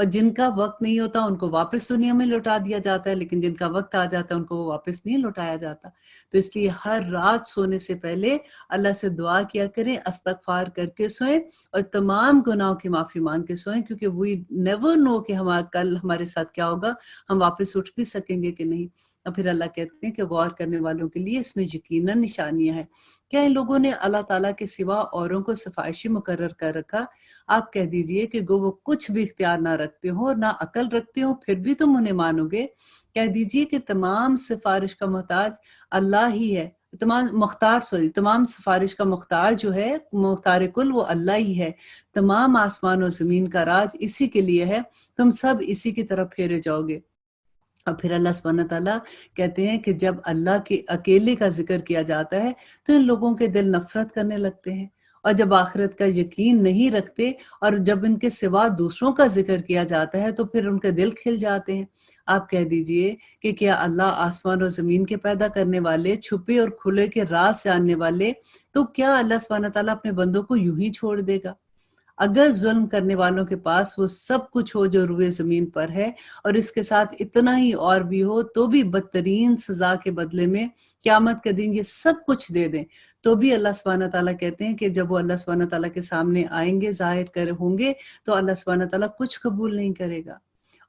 اور جن کا وقت نہیں ہوتا ان کو واپس دنیا میں لوٹا دیا جاتا ہے، لیکن جن کا وقت آ جاتا ہے ان کو وہ واپس نہیں لوٹایا جاتا۔ تو اس لیے ہر رات سونے سے پہلے اللہ سے دعا کیا کریں، استغفار کر کے سوئیں اور تمام گناہوں کی معافی مانگ کے سوئیں، کیونکہ وی نیور نو کہ کل ہمارے ساتھ کیا ہوگا، ہم واپس اٹھ بھی سکیں گے کہ نہیں۔ اور پھر اللہ کہتے ہیں کہ غور کرنے والوں کے لیے اس میں یقیناً نشانیاں ہیں۔ کیا ان لوگوں نے اللہ تعالیٰ کے سوا اوروں کو سفارشی مقرر کر رکھا؟ آپ کہہ دیجئے کہ گو وہ کچھ بھی اختیار نہ رکھتے ہوں اور نہ عقل رکھتے ہوں، پھر بھی تم انہیں مانو گے۔ کہہ دیجئے کہ تمام سفارش کا محتاج اللہ ہی ہے، تمام سفارش کا مختار جو ہے، مختار کل، وہ اللہ ہی ہے۔ تمام آسمان و زمین کا راج اسی کے لیے ہے، تم سب اسی کی طرف پھیرے جاؤ گے۔ اور پھر اللہ سبحانہ تعالیٰ کہتے ہیں کہ جب اللہ کے اکیلے کا ذکر کیا جاتا ہے تو ان لوگوں کے دل نفرت کرنے لگتے ہیں، اور جب آخرت کا یقین نہیں رکھتے اور جب ان کے سوا دوسروں کا ذکر کیا جاتا ہے تو پھر ان کے دل کھل جاتے ہیں۔ آپ کہہ دیجئے کہ کیا اللہ آسمان و زمین کے پیدا کرنے والے، چھپے اور کھلے کے راز جاننے والے، تو کیا اللہ سبحانہ تعالیٰ اپنے بندوں کو یوں ہی چھوڑ دے گا؟ اگر ظلم کرنے والوں کے پاس وہ سب کچھ ہو جو روئے زمین پر ہے، اور اس کے ساتھ اتنا ہی اور بھی ہو، تو بھی بدترین سزا کے بدلے میں قیامت کے دن یہ سب کچھ دے دیں، تو بھی اللہ سبحانہ تعالیٰ کہتے ہیں کہ جب وہ اللہ سبحانہ تعالیٰ کے سامنے آئیں گے، ظاہر ہوں گے، تو اللہ سبحانہ تعالیٰ کچھ قبول نہیں کرے گا،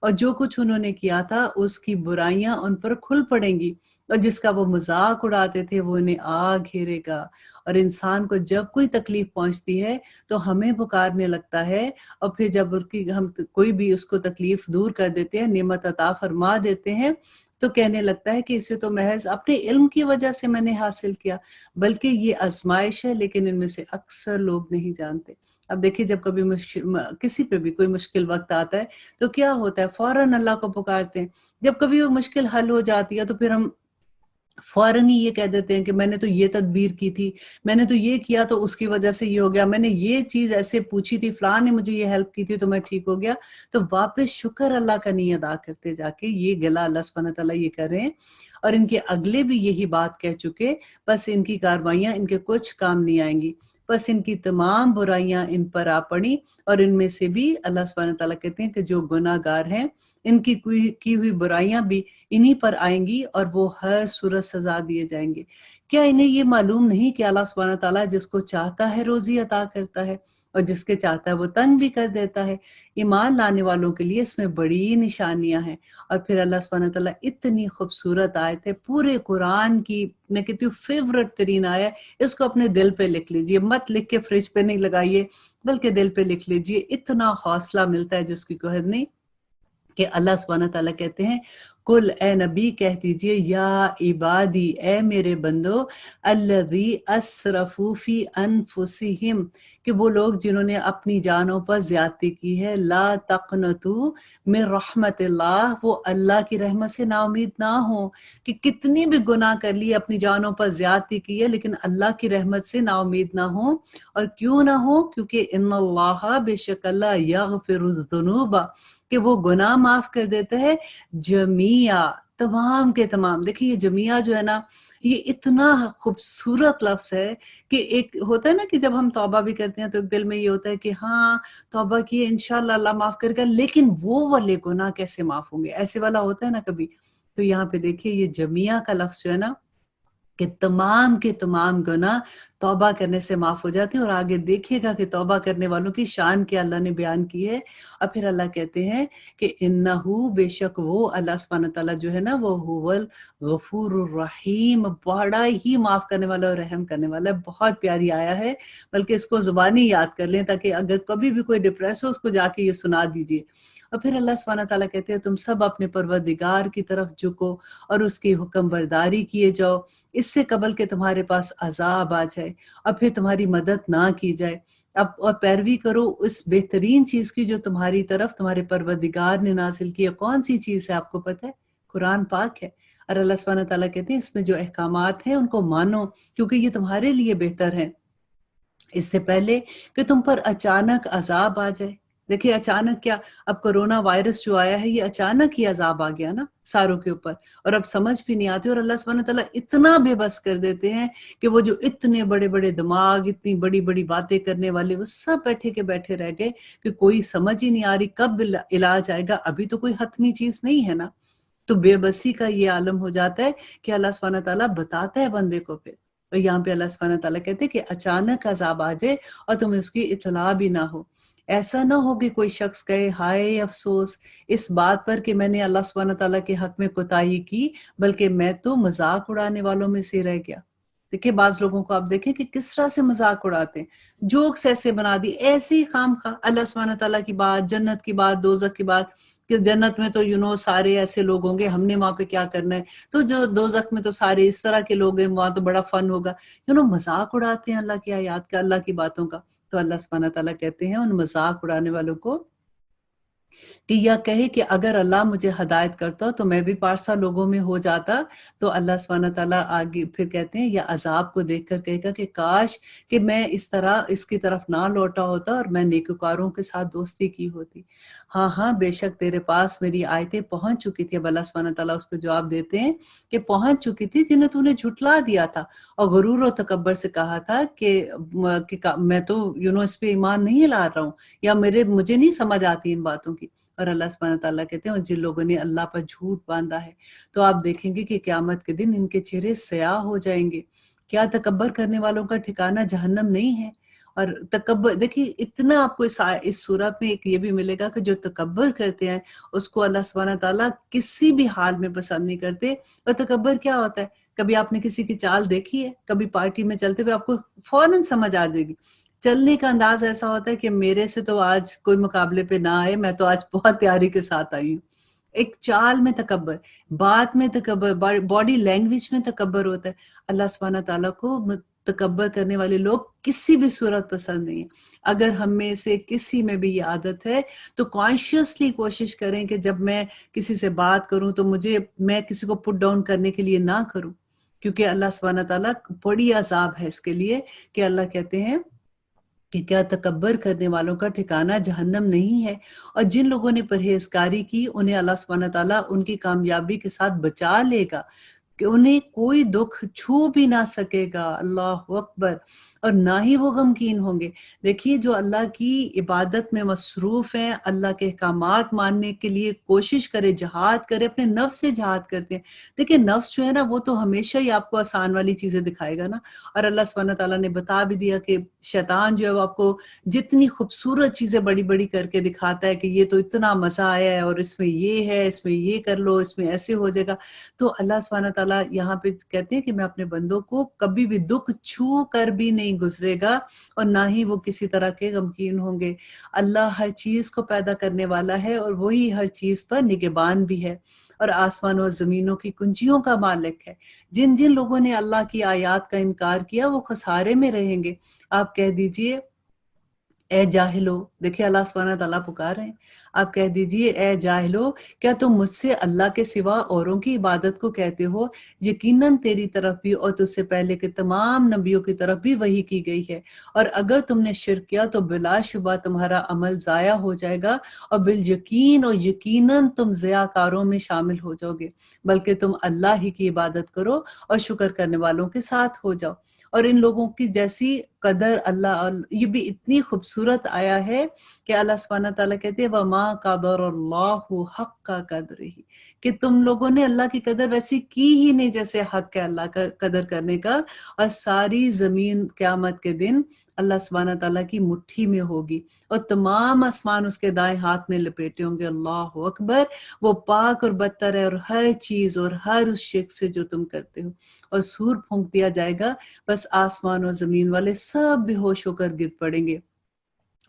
اور جو کچھ انہوں نے کیا تھا اس کی برائیاں ان پر کھل پڑیں گی، اور جس کا وہ مذاق اڑاتے تھے وہ انہیں آ گھیرے گا۔ اور انسان کو جب کوئی تکلیف پہنچتی ہے تو ہمیں پکارنے لگتا ہے، اور پھر جب ہم کوئی بھی اس کو تکلیف دور کر دیتے ہیں، نعمت عطا فرما دیتے ہیں، تو کہنے لگتا ہے کہ اسے تو محض اپنے علم کی وجہ سے میں نے حاصل کیا، بلکہ یہ آزمائش ہے، لیکن ان میں سے اکثر لوگ نہیں جانتے۔ اب دیکھیے جب کبھی کسی پہ بھی کوئی مشکل وقت آتا ہے تو کیا ہوتا ہے، فوراً اللہ کو پکارتے ہیں۔ جب کبھی وہ مشکل حل ہو جاتی ہے تو پھر ہم فوراً ہی یہ کہہ دیتے ہیں کہ میں نے تو یہ تدبیر کی تھی، میں نے تو یہ کیا تو اس کی وجہ سے یہ ہو گیا، میں نے یہ چیز ایسے پوچھی تھی، فلاں نے مجھے یہ ہیلپ کی تھی تو میں ٹھیک ہو گیا۔ تو واپس شکر اللہ کا نہیں ادا کرتے، جا کے یہ گلا اللہ سبحانہ تعالیٰ یہ کر رہے ہیں، اور ان کے اگلے بھی یہی بات کہہ چکے، بس ان کی کاروائیاں ان کے کچھ کام نہیں آئیں گی، بس ان کی تمام برائیاں ان پر آ پڑی، اور ان میں سے بھی اللہ سبحانہ تعالیٰ کہتے ہیں کہ جو گناہ گار ہیں ان کی کی ہوئی برائیاں بھی انہی پر آئیں گی، اور وہ ہر صورت سزا دیے جائیں گے۔ کیا انہیں یہ معلوم نہیں کہ اللہ سبحانہ تعالیٰ جس کو چاہتا ہے روزی عطا کرتا ہے، اور جس کے چاہتا ہے وہ تنگ بھی کر دیتا ہے؟ ایمان لانے والوں کے لیے اس میں بڑی نشانیاں ہیں۔ اور پھر اللہ سبحانہ تعالیٰ اتنی خوبصورت آیت ہے، پورے قرآن کی میں کہتی ہوں فیورٹ ترین آیت، اس کو اپنے دل پہ لکھ لیجئے، مت لکھ کے فریج پہ نہیں لگائیے، بلکہ دل پہ لکھ لیجئے، اتنا حوصلہ ملتا ہے جس کی کوئی حد نہیں، کہ اللہ سبحانہ تعالیٰ کہتے ہیں کل اے نبی کہہ دیجئے یا عبادی اے میرے بندو الذی اسرفوا فی انفسہم، کہ وہ لوگ جنہوں نے اپنی جانوں پر زیادتی کی ہے، لا تقنطوا من رحمت اللہ، وہ اللہ کی رحمت سے نا امید نہ ہوں، کہ کتنی بھی گناہ کر لی، اپنی جانوں پر زیادتی کی ہے، لیکن اللہ کی رحمت سے نا امید نہ ہوں۔ اور کیوں نہ ہوں؟ کیونکہ ان اللہ، بے شک اللہ، یغفر الذنوب، کہ وہ گناہ معاف کر دیتا ہے، جمیعہ، تمام کے تمام۔ دیکھیں یہ جمیعہ جو ہے نا، یہ اتنا خوبصورت لفظ ہے کہ ایک ہوتا ہے نا کہ جب ہم توبہ بھی کرتے ہیں تو ایک دل میں یہ ہوتا ہے کہ ہاں توبہ کی انشاءاللہ اللہ معاف کرے گا، لیکن وہ والے گناہ کیسے معاف ہوں گے، ایسے والا ہوتا ہے نا کبھی۔ تو یہاں پہ دیکھیے یہ جمیعہ کا لفظ جو ہے نا، کہ تمام کے تمام گناہ توبہ کرنے سے معاف ہو جاتے ہیں۔ اور آگے دیکھیے گا کہ توبہ کرنے والوں کی شان کیا اللہ نے بیان کی ہے۔ اور پھر اللہ کہتے ہیں کہ انہو، بے شک وہ اللہ سبحانہ تعالیٰ جو ہے نا، وہ هو الغفور الرحیم، بڑا ہی معاف کرنے والا اور رحم کرنے والا ہے۔ بہت پیاری آیا ہے، بلکہ اس کو زبانی یاد کر لیں تاکہ اگر کبھی بھی کوئی ڈپریس ہو اس کو جا کے یہ سنا دیجئے۔ اور پھر اللہ سبحانہ تعالیٰ کہتے ہیں تم سب اپنے پروردگار کی طرف جھکو اور اس کی حکم برداری کیے جاؤ، اس سے قبل کہ تمہارے پاس عذاب آ جائے اور پھر تمہاری مدد نہ کی جائے۔ اب اور پیروی کرو اس بہترین چیز کی جو تمہاری طرف تمہارے پروردگار نے نازل کی ہے۔ کون سی چیز ہے آپ کو پتہ ہے؟ قرآن پاک ہے۔ اور اللہ سبحانہ تعالیٰ کہتے ہیں اس میں جو احکامات ہیں ان کو مانو، کیونکہ یہ تمہارے لیے بہتر ہے، اس سے پہلے کہ تم پر اچانک عذاب آ جائے۔ دیکھیے اچانک کیا، اب کرونا وائرس جو آیا ہے یہ اچانک ہی عذاب آ گیا نا ساروں کے اوپر، اور اب سمجھ بھی نہیں آتی، اور اللہ سبحانہ تعالیٰ اتنا بے بس کر دیتے ہیں کہ وہ جو اتنے بڑے بڑے دماغ، اتنی بڑی بڑی باتیں کرنے والے، وہ سب بیٹھے کے بیٹھے رہ گئے کہ کوئی سمجھ ہی نہیں آ رہی کب علاج آئے گا، ابھی تو کوئی حتمی چیز نہیں ہے نا۔ تو بے بسی کا یہ عالم ہو جاتا ہے کہ اللہ سبحانہ تعالیٰ بتاتا ہے بندے کو پھر، اور یہاں پہ اللہ سبحانہ تعالیٰ کہتے ہیں کہ اچانک عذاب آ جائے اور تمہیں اس کی اطلاع بھی نہ ہو۔ ایسا نہ ہو کہ کوئی شخص کہے ہائے افسوس اس بات پر کہ میں نے اللہ سبحانہ تعالیٰ کے حق میں کوتاہی کی، بلکہ میں تو مذاق اڑانے والوں میں سے رہ گیا۔ دیکھیں بعض لوگوں کو آپ دیکھیں کہ کس طرح سے مذاق اڑاتے ہیں، جوکس ایسے بنا دی، ایسے ہی خام خواہ اللہ سبحانہ تعالیٰ کی بات، جنت کی بات، دوزخ کی بات، کہ جنت میں تو سارے ایسے لوگ ہوں گے، ہم نے وہاں پہ کیا کرنا ہے، تو جو دوزخ میں تو سارے اس طرح کے لوگ ہیں، وہاں تو بڑا فن ہوگا، مذاق اڑاتے ہیں اللہ کی آیات کا، اللہ کی باتوں کا۔ تو اللہ سبحانہ تعالیٰ کہتے ہیں ان مذاق اڑانے والوں کو کہ یا کہے کہ اگر اللہ مجھے ہدایت کرتا تو میں بھی پارسا لوگوں میں ہو جاتا، تو اللہ سبحانہ تعالیٰ آگے پھر کہتے ہیں یا عذاب کو دیکھ کر کہے گا کہ کاش کہ میں اس طرح اس کی طرف نہ لوٹا ہوتا اور میں نیکوکاروں کے ساتھ دوستی کی ہوتی۔ ہاں ہاں بے شک تیرے پاس میری آیتیں پہنچ چکی تھی۔ اب اللہ سبحانہ تعالیٰ اس کو جواب دیتے ہیں کہ پہنچ چکی تھی جنہیں تو نے جھٹلا دیا تھا اور غرور و تکبر سے کہا تھا کہ میں تو اس پہ ایمان نہیں لا رہا ہوں، یا مجھے نہیں سمجھ آتی ان باتوں کی۔ اور اللہ سبحانہ تعالیٰ کہتے ہیں اور جن لوگوں نے اللہ پر جھوٹ باندھا ہے تو آپ دیکھیں گے کہ قیامت کے دن ان کے چہرے سیاہ ہو جائیں گے۔ کیا تکبر کرنے والوں کا ٹھکانہ جہنم نہیں ہے؟ اور تکبر دیکھیے اتنا آپ کو اس سورت میں ایک یہ بھی ملے گا کہ جو تکبر کرتے ہیں اس کو اللہ سبحانہ تعالیٰ کسی بھی حال میں پسند نہیں کرتے۔ اور تکبر کیا ہوتا ہے؟ کبھی آپ نے کسی کی چال دیکھی ہے؟ کبھی پارٹی میں چلتے ہوئے آپ کو فوراً سمجھ آ جائے گی، چلنے کا انداز ایسا ہوتا ہے کہ میرے سے تو آج کوئی مقابلے پہ نہ آئے، میں تو آج بہت تیاری کے ساتھ آئی ہوں۔ ایک چال میں تکبر، بات میں تکبر، باڈی لینگویج میں تکبر ہوتا ہے۔ اللہ سبحانہ تعالیٰ کو تکبر کرنے والے لوگ کسی بھی صورت پسند نہیں ہیں۔ اگر ہم میں سے کسی میں بھی یہ عادت ہے تو کانشیسلی کوشش کریں کہ جب میں کسی سے بات کروں تو میں کسی کو پٹ ڈاؤن کرنے کے لیے نہ کروں، کیونکہ اللہ سبحانہ تعالیٰ بڑی عذاب ہے اس کے لیے کہ اللہ کہتے ہیں کہ کیا تکبر کرنے والوں کا ٹھکانہ جہنم نہیں ہے۔ اور جن لوگوں نے پرہیزگاری کی انہیں اللہ سبحانہ تعالیٰ ان کی کامیابی کے ساتھ بچا لے گا کہ انہیں کوئی دکھ چھو بھی نہ سکے گا۔ اللہ اکبر۔ اور نہ ہی وہ غمگین ہوں گے۔ دیکھیے جو اللہ کی عبادت میں مصروف ہیں، اللہ کے احکامات ماننے کے لیے کوشش کرے، جہاد کرے، اپنے نفس سے جہاد کرتے ہیں۔ دیکھیں نفس جو ہے نا وہ تو ہمیشہ ہی آپ کو آسان والی چیزیں دکھائے گا نا، اور اللہ سبحانہ تعالیٰ نے بتا بھی دیا کہ شیطان جو ہے وہ آپ کو جتنی خوبصورت چیزیں بڑی بڑی کر کے دکھاتا ہے کہ یہ تو اتنا مزہ آیا ہے اور اس میں یہ ہے، اس میں یہ کر لو، اس میں ایسے ہو جائے گا، تو اللہ سبحانہ تعالیٰ یہاں پہ کہتے ہیں کہ میں اپنے بندوں کو کبھی بھی دکھ چھو کر بھی نہیں گزرے گا اور نہ ہی وہ کسی طرح کے غمگین ہوں گے۔ اللہ ہر چیز کو پیدا کرنے والا ہے اور وہی ہر چیز پر نگہبان بھی ہے، اور آسمان اور زمینوں کی کنجیوں کا مالک ہے۔ جن جن لوگوں نے اللہ کی آیات کا انکار کیا وہ خسارے میں رہیں گے۔ آپ کہہ دیجئے اے جاہلو، دیکھیں اللہ سبحانہ تعالیٰ پکار رہے ہیں، آپ کہہ دیجئے اے جاہلو، کیا تم مجھ سے اللہ کے سوا اوروں کی عبادت کو کہتے ہو؟ یقیناً تیری طرف بھی اور تجھ سے پہلے کے تمام نبیوں کی طرف بھی وحی کی گئی ہے، اور اگر تم نے شرک کیا تو بلا شبہ تمہارا عمل ضائع ہو جائے گا، اور بالیقین اور یقیناً تم ضیاء کاروں میں شامل ہو جاؤ گے، بلکہ تم اللہ ہی کی عبادت کرو اور شکر کرنے والوں کے ساتھ ہو جاؤ۔ اور ان لوگوں کی جیسی قدر اللہ، یہ بھی اتنی خوبصورت آیا ہے کہ اللہ سبحانہ تعالیٰ کہتے ہیں وَمَا قَدَرَ اللَّهُ حَقَّ قَدْرِهِ، کہ تم لوگوں نے اللہ کی قدر ویسی کی ہی نہیں جیسے حق ہے اللہ کا قدر کرنے کا، اور ساری زمین قیامت کے دن اللہ سبحانہ تعالیٰ کی مٹھی میں ہوگی اور تمام آسمان اس کے دائیں ہاتھ میں لپیٹے ہوں گے۔ اللہ اکبر۔ وہ پاک اور برتر ہے اور ہر چیز اور ہر اس شرک سے جو تم کرتے ہو۔ اور سور پھونک دیا جائے گا، بس آسمان اور زمین والے سب بے ہوش ہو کر گر پڑیں گے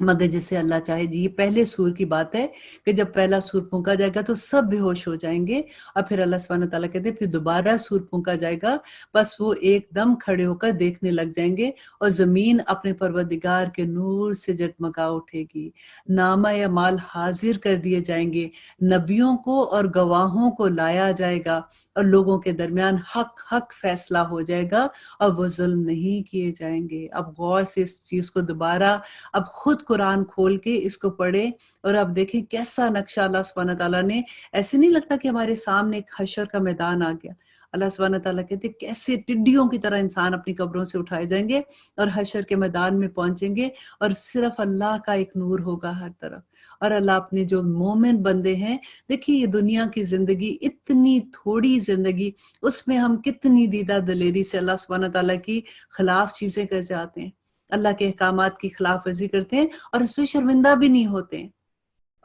مگر جسے اللہ چاہے۔ جی یہ پہلے سور کی بات ہے کہ جب پہلا سور پھونکا جائے گا تو سب بے ہوش ہو جائیں گے، اور پھر اللہ سبحانہ تعالیٰ کہتے ہیں پھر دوبارہ سور پھونکا جائے گا، بس وہ ایک دم کھڑے ہو کر دیکھنے لگ جائیں گے، اور زمین اپنے پروردگار کے نور سے جگمگا اٹھے گی، نامہ اعمال حاضر کر دیے جائیں گے، نبیوں کو اور گواہوں کو لایا جائے گا، اور لوگوں کے درمیان حق فیصلہ ہو جائے گا اور وہ ظلم نہیں کیے جائیں گے۔ اب غور سے اس چیز کو دوبارہ اب خود قرآن کھول کے اس کو پڑھیں اور اب دیکھیں کیسا نقشہ اللہ سبحانہ تعالیٰ نے، ایسے نہیں لگتا کہ ہمارے سامنے ایک حشر کا میدان آ گیا۔ اللہ سبحانہ تعالیٰ کہتے ہیں کیسے ٹڈیوں کی طرح انسان اپنی قبروں سے اٹھائے جائیں گے اور حشر کے میدان میں پہنچیں گے، اور صرف اللہ کا ایک نور ہوگا ہر طرف۔ اور اللہ اپنے جو مومن بندے ہیں، دیکھیے یہ دنیا کی زندگی اتنی تھوڑی زندگی، اس میں ہم کتنی دیدہ دلیری سے اللہ سبحانہ تعالیٰ کی خلاف چیزیں کر جاتے ہیں، اللہ کے احکامات کی خلاف ورزی کرتے ہیں اور اس پہ شرمندہ بھی نہیں ہوتے ہیں۔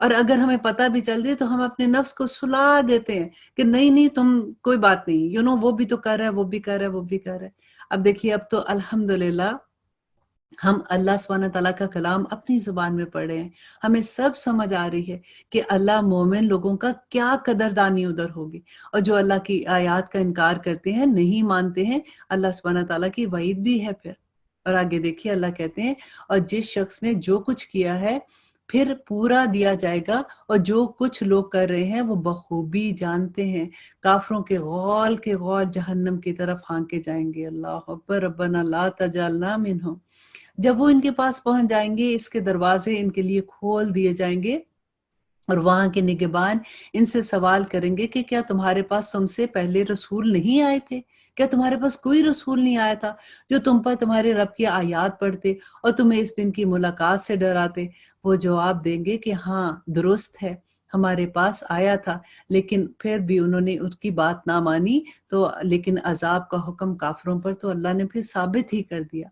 اور اگر ہمیں پتہ بھی چل جائے تو ہم اپنے نفس کو سلا دیتے ہیں کہ نہیں تم کوئی بات نہیں، وہ بھی تو کر رہا ہے، وہ بھی کر رہا ہے، وہ بھی کر رہا ہے۔ اب دیکھیے اب تو الحمدللہ ہم اللہ سبحانہ تعالیٰ کا کلام اپنی زبان میں پڑھ رہے ہیں، ہمیں سب سمجھ آ رہی ہے کہ اللہ مومن لوگوں کا کیا قدردانی ادھر ہوگی، اور جو اللہ کی آیات کا انکار کرتے ہیں، نہیں مانتے ہیں، اللہ سبحانہ تعالیٰ کی وعید بھی ہے پھر۔ اور آگے دیکھیے اللہ کہتے ہیں اور جس شخص نے جو کچھ کیا ہے پھر پورا دیا جائے گا، اور جو کچھ لوگ کر رہے ہیں وہ بخوبی جانتے ہیں۔ کافروں کے غول جہنم کی طرف ہانکے جائیں گے۔ اللہ اکبر، ربنا لا تجعلنا منہم۔ جب وہ ان کے پاس پہنچ جائیں گے، اس کے دروازے ان کے لیے کھول دیے جائیں گے، اور وہاں کے نگہبان ان سے سوال کریں گے کہ کیا تمہارے پاس تم سے پہلے رسول نہیں آئے تھے؟ کیا تمہارے پاس کوئی رسول نہیں آیا تھا جو تم پر تمہارے رب کی آیات پڑھتے اور تمہیں اس دن کی ملاقات سے ڈراتے؟ وہ جواب دیں گے کہ ہاں درست ہے، ہمارے پاس آیا تھا، لیکن پھر بھی انہوں نے اس کی بات نہ مانی، تو لیکن عذاب کا حکم کافروں پر تو اللہ نے پھر ثابت ہی کر دیا۔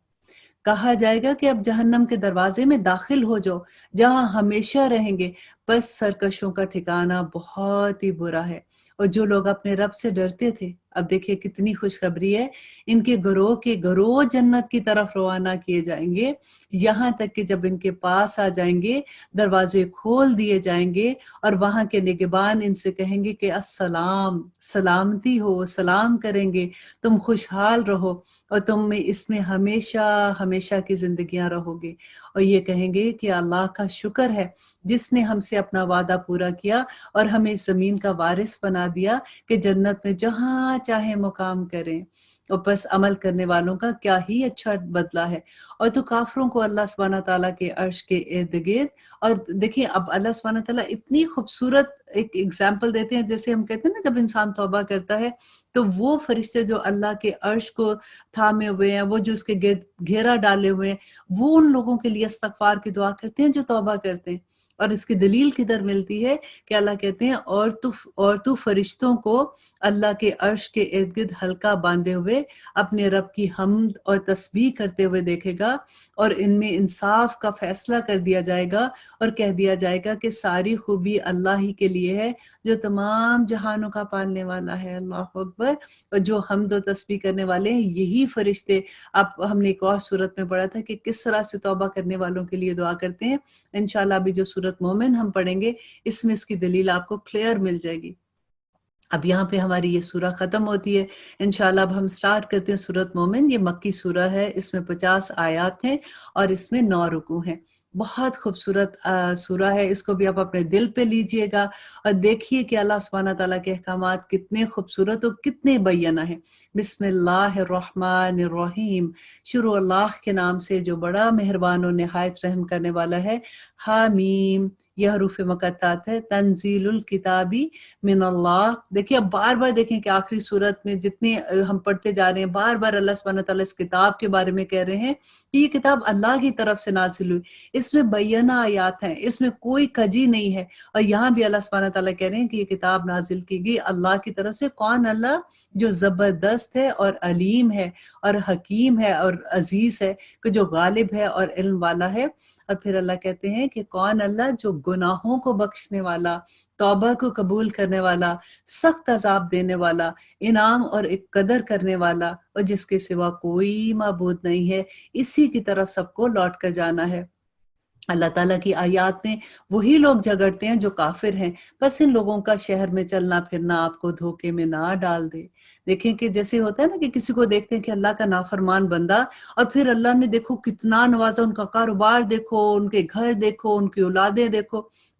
کہا جائے گا کہ اب جہنم کے دروازے میں داخل ہو جاؤ جہاں ہمیشہ رہیں گے، بس سرکشوں کا ٹھکانہ بہت ہی برا ہے۔ اور جو لوگ اپنے رب سے ڈرتے تھے، اب دیکھیں کتنی خوشخبری ہے، ان کے گروہ جنت کی طرف روانہ کیے جائیں گے، یہاں تک کہ جب ان کے پاس آ جائیں گے دروازے کھول دیے جائیں گے، اور وہاں کے نگہبان ان سے کہیں گے کہ السلام، سلامتی ہو، سلام کریں گے، تم خوشحال رہو اور تم میں اس میں ہمیشہ کی زندگیاں رہو گے۔ اور یہ کہیں گے کہ اللہ کا شکر ہے جس نے ہم سے اپنا وعدہ پورا کیا اور ہمیں اس زمین کا وارث بنا دیا کہ جنت میں جہاں چاہے مقام کریں، اور بس عمل کرنے والوں کا کیا ہی اچھا بدلہ ہے۔ اور تو کافروں کو اللہ سبحانہ تعالیٰ کے عرش کے ارد گرد، اور دیکھیں اب اللہ سبحانہ تعالیٰ اتنی خوبصورت ایک ایگزامپل دیتے ہیں، جیسے ہم کہتے ہیں نا جب انسان توبہ کرتا ہے تو وہ فرشتے جو اللہ کے عرش کو تھامے ہوئے ہیں، وہ جو اس کے گرد گھیرا ڈالے ہوئے ہیں، وہ ان لوگوں کے لیے استغفار کی دعا کرتے ہیں جو توبہ کرتے ہیں۔ اور اس کی دلیل کدھر ملتی ہے کہ اللہ کہتے ہیں اور تو فرشتوں کو اللہ کے عرش کے ارد گرد حلقہ باندھے ہوئے اپنے رب کی حمد اور تسبیح کرتے ہوئے دیکھے گا، اور ان میں انصاف کا فیصلہ کر دیا جائے گا، اور کہہ دیا جائے گا کہ ساری خوبی اللہ ہی کے لیے ہے جو تمام جہانوں کا پالنے والا ہے۔ اللہ اکبر۔ اور جو حمد و تسبیح کرنے والے ہیں یہی فرشتے، اب ہم نے ایک اور صورت میں پڑھا تھا کہ کس طرح سے توبہ کرنے والوں کے لیے دعا کرتے ہیں، انشاءاللہ ابھی جو سورت مومن ہم پڑھیں گے اس میں اس کی دلیل آپ کو کلیئر مل جائے گی۔ اب یہاں پہ ہماری یہ سورہ ختم ہوتی ہے، انشاءاللہ اب ہم سٹارٹ کرتے ہیں سورت مومن۔ یہ مکی سورہ ہے، اس میں 50 آیات ہیں اور اس میں 9 رکوع ہیں۔ بہت خوبصورت سورہ ہے، اس کو بھی آپ اپنے دل پہ لیجئے گا اور دیکھیے کہ اللہ سبحانہ تعالیٰ کے احکامات کتنے خوبصورت اور کتنے بینہ ہیں۔ بسم اللہ الرحمن الرحیم، شروع اللہ کے نام سے جو بڑا مہربان و نہایت رحم کرنے والا ہے۔ حامیم، یہ حروف مقطعات ہے۔ تنزیل الکتابی من اللہ، دیکھیں اب بار بار دیکھیں کہ آخری صورت میں جتنے ہم پڑھتے جا رہے ہیں بار بار اللہ سبحانہ تعالیٰ اس کتاب کے بارے میں کہہ رہے ہیں کہ یہ کتاب اللہ کی طرف سے نازل ہوئی، اس میں بینہ آیات ہیں، اس میں کوئی کجی نہیں ہے۔ اور یہاں بھی اللہ سبحانہ تعالیٰ کہہ رہے ہیں کہ یہ کتاب نازل کی گئی اللہ کی طرف سے۔ کون؟ اللہ جو زبردست ہے اور علیم ہے اور حکیم ہے اور عزیز ہے، کہ جو غالب ہے اور علم والا ہے۔ اور پھر اللہ کہتے ہیں کہ کون؟ اللہ جو گناہوں کو بخشنے والا، توبہ کو قبول کرنے والا، سخت عذاب دینے والا، انعام اور قدر کرنے والا، اور جس کے سوا کوئی معبود نہیں ہے، اسی کی طرف سب کو لوٹ کر جانا ہے۔ اللہ تعالیٰ کی آیات میں وہی لوگ جھگڑتے ہیں جو کافر ہیں، بس ان لوگوں کا شہر میں چلنا پھرنا آپ کو دھوکے میں نہ ڈال دے۔ دیکھیں کہ جیسے ہوتا ہے نا کہ کسی کو دیکھتے ہیں کہ اللہ کا نافرمان بندہ، اور پھر اللہ نے دیکھو کتنا نوازا، ان کا کاروبار دیکھو، ان کے گھر دیکھو، ان کی اولادیں دیکھو،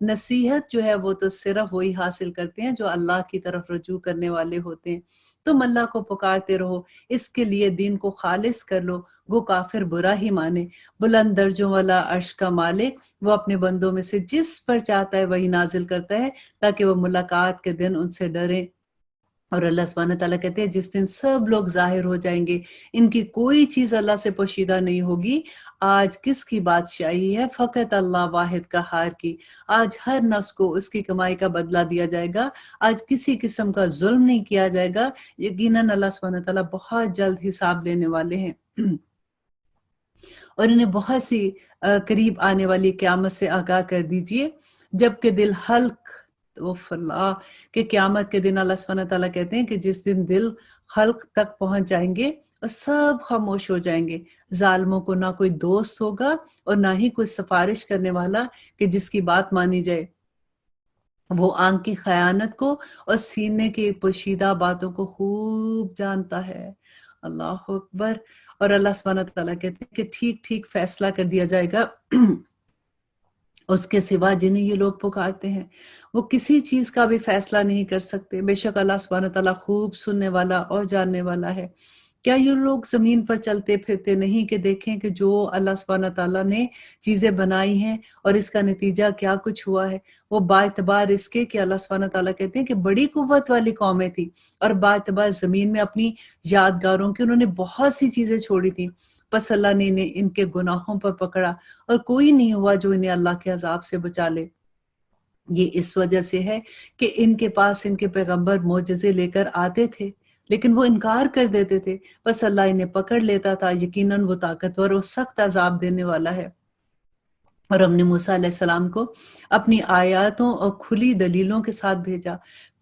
نصیحت جو ہے وہ تو صرف وہی حاصل کرتے ہیں جو اللہ کی طرف رجوع کرنے والے ہوتے ہیں۔ تم اللہ کو پکارتے رہو، اس کے لیے دین کو خالص کر لو، وہ کافر برا ہی مانے۔ بلند درجوں والا عرش کا مالک وہ اپنے بندوں میں سے جس پر چاہتا ہے وہی نازل کرتا ہے تاکہ وہ ملاقات کے دن ان سے ڈریں۔ اور اللہ سبحانہ تعالیٰ کہتے ہیں جس دن سب لوگ ظاہر ہو جائیں گے، ان کی کوئی چیز اللہ سے پوشیدہ نہیں ہوگی۔ آج کس کی بادشاہی ہے؟ فقط اللہ واحد قہار کی۔ آج ہر نفس کو اس کی کمائی کا بدلہ دیا جائے گا، آج کسی قسم کا ظلم نہیں کیا جائے گا۔ یقیناً اللہ سبحانہ تعالیٰ بہت جلد حساب لینے والے ہیں۔ اور انہیں بہت سی قریب آنے والی قیامت سے آگاہ کر دیجئے، جبکہ دل حلق اللہ کہ قیامت کے دن اللہ سبحانہ تعالیٰ کہتے ہیں کہ جس دن دل خلق تک پہنچ جائیں گے اور سب خاموش ہو جائیں گے، ظالموں کو نہ کوئی دوست ہوگا اور نہ ہی کوئی سفارش کرنے والا کہ جس کی بات مانی جائے۔ وہ آنکھ کی خیانت کو اور سینے کی پوشیدہ باتوں کو خوب جانتا ہے۔ اللہ اکبر۔ اور اللہ سبحانہ تعالیٰ کہتے ہیں کہ ٹھیک ٹھیک فیصلہ کر دیا جائے گا اس کے سوا جنہیں یہ لوگ پکارتے ہیں۔ وہ کسی چیز کا بھی فیصلہ نہیں کر سکتے، بے شک اللہ سبحانہ تعالیٰ خوب سننے والا اور جاننے والا ہے۔ کیا یہ لوگ زمین پر چلتے پھرتے نہیں کہ دیکھیں کہ جو اللہ سبحانہ تعالیٰ نے چیزیں بنائی ہیں اور اس کا نتیجہ کیا کچھ ہوا ہے؟ وہ با اعتبار اس کے کہ اللہ سبحانہ تعالیٰ کہتے ہیں کہ بڑی قوت والی قومیں تھیں اور با اعتبار زمین میں اپنی یادگاروں کی انہوں نے بہت سی چیزیں چھوڑی تھیں، بس اللہ نے انہیں ان کے گناہوں پر پکڑا اور کوئی نہیں ہوا جو انہیں اللہ کے عذاب سے بچا لے۔ یہ اس وجہ سے ہے کہ ان کے پاس ان کے پیغمبر معجزے لے کر آتے تھے لیکن وہ انکار کر دیتے تھے، بس اللہ انہیں پکڑ لیتا تھا۔ یقیناً وہ طاقتور اور سخت عذاب دینے والا ہے۔ اور ہم نے موسیٰ علیہ السلام کو اپنی آیاتوں اور کھلی دلیلوں کے ساتھ بھیجا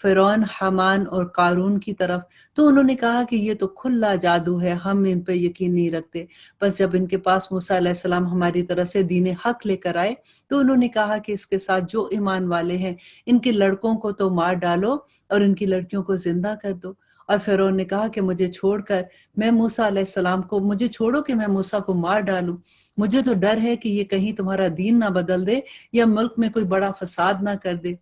فرعون، حامان اور قارون کی طرف، تو انہوں نے کہا کہ یہ تو کھلا جادو ہے، ہم ان پہ یقین نہیں رکھتے۔ بس جب ان کے پاس موسیٰ علیہ السلام ہماری طرف سے دین حق لے کر آئے تو انہوں نے کہا کہ اس کے ساتھ جو ایمان والے ہیں ان کے لڑکوں کو تو مار ڈالو اور ان کی لڑکیوں کو زندہ کر دو۔ اور فرعون نے کہا کہ مجھے چھوڑو کہ میں موسیٰ کو مار ڈالوں، مجھے تو ڈر ہے کہ یہ کہیں تمہارا دین نہ بدل دے یا ملک میں کوئی بڑا فساد نہ کر دے۔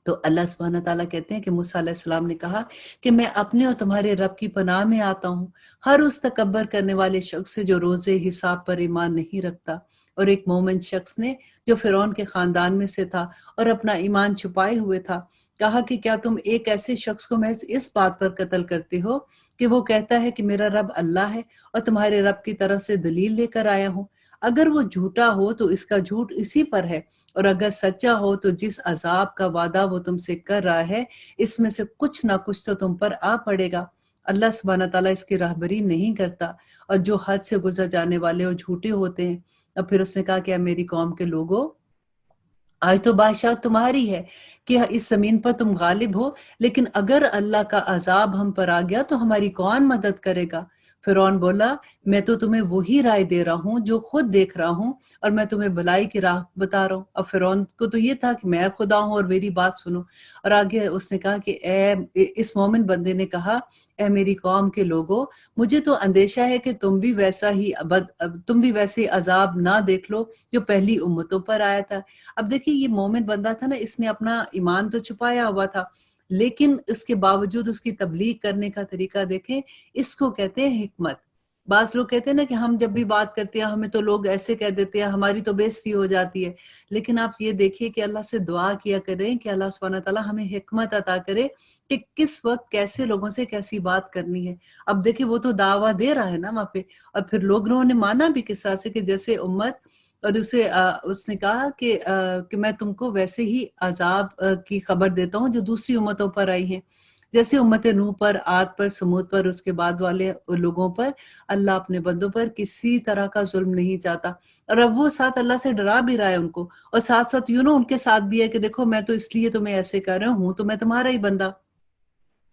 تو اللہ سبحانہ تعالیٰ کہتے ہیں کہ موسیٰ علیہ السلام نے کہا کہ میں اپنے اور تمہارے رب کی پناہ میں آتا ہوں، ہر اس تکبر کرنے والے شخص سے جو روزے حساب پر ایمان نہیں رکھتا۔ اور ایک مومن شخص نے جو فرعون کے خاندان میں سے تھا اور اپنا ایمان چھپائے ہوئے تھا کہا کہ کیا تم ایک ایسے شخص کو محض اس بات پر قتل کرتے ہو کہ وہ کہتا ہے کہ میرا رب اللہ ہے اور تمہارے رب کی طرف سے دلیل لے کر آیا ہوں؟ اگر وہ جھوٹا ہو تو اس کا جھوٹ اسی پر ہے، اور اگر سچا ہو تو جس عذاب کا وعدہ وہ تم سے کر رہا ہے اس میں سے کچھ نہ کچھ تو تم پر آ پڑے گا۔ اللہ سبحانہ تعالیٰ اس کی راہبری نہیں کرتا اور جو حد سے گزر جانے والے اور جھوٹے ہوتے ہیں۔ اور پھر اس نے کہا کہ اے میری قوم کے لوگوں، آج تو بادشاہ تمہاری ہے کہ اس زمین پر تم غالب ہو، لیکن اگر اللہ کا عذاب ہم پر آ گیا تو ہماری کون مدد کرے گا؟ فرعون بولا، میں تو تمہیں وہی رائے دے رہا ہوں جو خود دیکھ رہا ہوں، اور میں تمہیں بھلائی کی راہ بتا رہا ہوں۔ اور فرعون کو تو یہ تھا کہ میں خدا ہوں اور میری بات سنو۔ اور آگے اس نے کہا کہ اس مومن بندے نے کہا، اے میری قوم کے لوگوں، مجھے تو اندیشہ ہے کہ تم بھی ویسے عذاب نہ دیکھ لو جو پہلی امتوں پر آیا تھا۔ اب دیکھیں یہ مومن بندہ تھا نا، اس نے اپنا ایمان تو چھپایا ہوا تھا لیکن اس کے باوجود اس کی تبلیغ کرنے کا طریقہ دیکھیں، اس کو کہتے ہیں حکمت۔ بعض لوگ کہتے ہیں نا کہ ہم جب بھی بات کرتے ہیں ہمیں تو لوگ ایسے کہہ دیتے ہیں، ہماری تو بے عزتی ہو جاتی ہے، لیکن آپ یہ دیکھیے کہ اللہ سے دعا کیا کریں کہ اللہ سبحانہ تعالیٰ ہمیں حکمت عطا کرے کہ کس وقت کیسے لوگوں سے کیسی بات کرنی ہے۔ اب دیکھیں وہ تو دعویٰ دے رہا ہے نا وہاں پہ، اور پھر لوگوں نے مانا بھی کس طرح سے کہ جیسے امت، اور اس نے کہا کہ میں تم کو ویسے ہی عذاب کی خبر دیتا ہوں جو دوسری امتوں پر آئی ہیں، جیسے امت نوح پر، عاد پر، سمود پر، اس کے بعد والے لوگوں پر اللہ اپنے بندوں پر کسی طرح کا ظلم نہیں چاہتا۔ اور اب وہ ساتھ اللہ سے ڈرا بھی رہا ہے ان کو، اور ساتھ ساتھ ان کے ساتھ بھی ہے کہ دیکھو میں تو اس لیے تمہیں ایسے کر رہا ہوں تو میں تمہارا ہی بندہ۔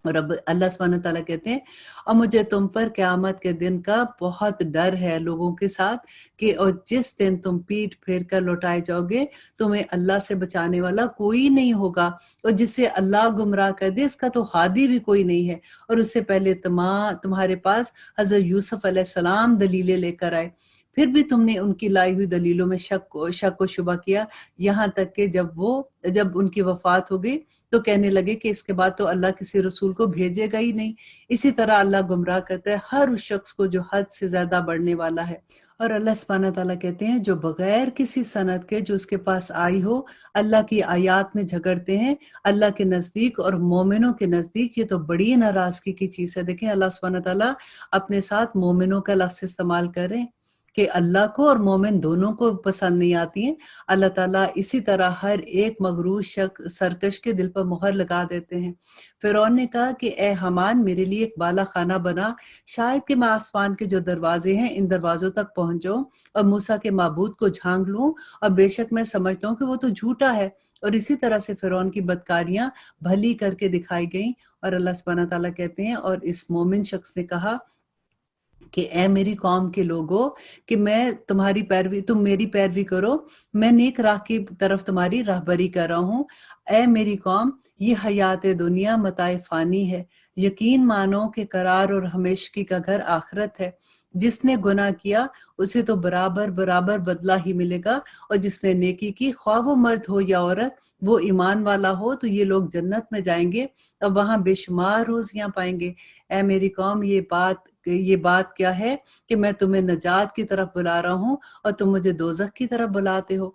اور اب اللہ سبحانہ تعالیٰ کہتے ہیں، اور مجھے تم پر قیامت کے دن کا بہت ڈر ہے لوگوں کے ساتھ، کہ اور جس دن تم پیٹ پھیر کر لوٹائے جاؤ گے تمہیں اللہ سے بچانے والا کوئی نہیں ہوگا، اور جسے اللہ گمراہ کر دے اس کا تو ہادی بھی کوئی نہیں ہے۔ اور اس سے پہلے تمہارے پاس حضرت یوسف علیہ السلام دلیلیں لے کر آئے، پھر بھی تم نے ان کی لائی ہوئی دلیلوں میں شک و شبہ کیا، یہاں تک کہ جب ان کی وفات ہو گئی تو کہنے لگے کہ اس کے بعد تو اللہ کسی رسول کو بھیجے گا ہی نہیں۔ اسی طرح اللہ گمراہ کرتا ہے ہر اس شخص کو جو حد سے زیادہ بڑھنے والا ہے۔ اور اللہ سبحانہ تعالیٰ کہتے ہیں جو بغیر کسی سند کے جو اس کے پاس آئی ہو اللہ کی آیات میں جھگڑتے ہیں، اللہ کے نزدیک اور مومنوں کے نزدیک یہ تو بڑی ناراضگی کی چیز ہے۔ دیکھیں اللہ سبحانہ تعالیٰ اپنے ساتھ مومنوں کا لفظ استعمال کر رہے ہیں کہ اللہ کو اور مومن دونوں کو پسند نہیں آتی ہیں۔ اللہ تعالیٰ اسی طرح ہر ایک مغرور شخص سرکش کے دل پر مہر لگا دیتے ہیں۔ فرعون نے کہا کہ اے حامان میرے لیے ایک بالا خانہ بنا، شاید کہ میں آسمان کے جو دروازے ہیں ان دروازوں تک پہنچ جاؤں اور موسیٰ کے معبود کو جھانک لوں، اور بے شک میں سمجھتا ہوں کہ وہ تو جھوٹا ہے۔ اور اسی طرح سے فرعون کی بدکاریاں بھلی کر کے دکھائی گئیں۔ اور اللہ سبحانہ تعالیٰ کہتے ہیں اور اس مومن شخص نے کہا کہ اے میری قوم کے لوگوں کہ تم میری پیروی کرو، میں نیک راہ کی طرف تمہاری راہبری کر رہا ہوں۔ اے میری قوم یہ حیات دنیا متاع فانی ہے، یقین مانو کہ قرار اور ہمیشگی کا گھر آخرت ہے۔ جس نے گناہ کیا اسے تو برابر بدلہ ہی ملے گا، اور جس نے نیکی کی خواہ وہ مرد ہو یا عورت وہ ایمان والا ہو تو یہ لوگ جنت میں جائیں گے اور وہاں بے شمار روزیاں پائیں گے۔ اے میری قوم یہ بات کیا ہے کہ میں تمہیں نجات کی طرف بلا رہا ہوں اور تم مجھے دوزخ کی طرف بلاتے ہو۔